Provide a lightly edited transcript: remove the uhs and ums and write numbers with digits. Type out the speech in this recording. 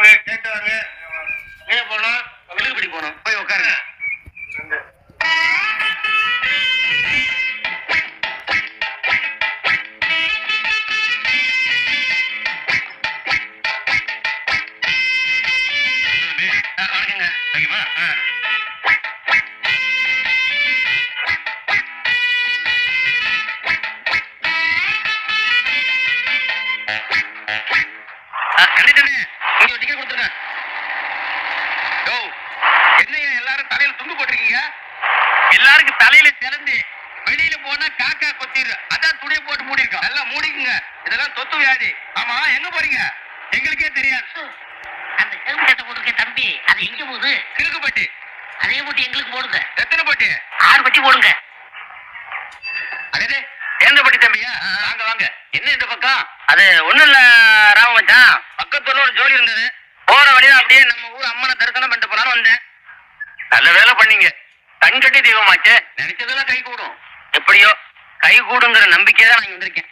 வாங்க கேட்டு வாங்க. எங்க போனோம்? விழுகுபடி போனோம். போய் உட்காருங்க. வணக்கங்க. வைக்குமா? கண்டிட்டனே இங்க டிக்கெட் கொடுத்துருங்க. யோ, என்னையா எல்லாரும் தலையில துண்டு போட்டிருக்கீங்க? எல்லாருக்கும் தலையில திறந்து வெளியில போனா காக்கா கொத்திரு. அதான் துணியை போட்டு மூடி இருக்கோம். நல்லா மூடிக்குங்க. இதெல்லாம் தொத்து வியாதி. ஆமா, எங்க போறீங்க? எங்களுக்கே தெரியாது. அந்த செருப்பு சட்டை போட்டுருக்க தம்பி, அது எங்க போகுது? கிறுக்கு பட்டி. அதே போட்டு எங்களுக்கு போடுங்க. எத்தனை பட்டி? 6 பட்டி போடுங்க. அதே சேர்ந்த பட்டி தம்பியா? வாங்க வாங்க. என்ன இந்த பக்கம்? அது ஒண்ணும் இல்ல ராம மச்சான். பக்கத்துல ஒரு ஜோடி இருந்தது. போற வழியில அப்படியே நம்ம ஊர் அம்மனை தரிசனம் பண்ணிட்டு போலான்னு வந்தேன். நல்ல வேலை பண்ணீங்க. கண்கட்டி தெய்வமாச்சே. நினைச்சதெல்லாம் கை கூடும். எப்படியோ கை கூடுங்கிற நம்பிக்கை தான் நான் வந்திருக்கேன்.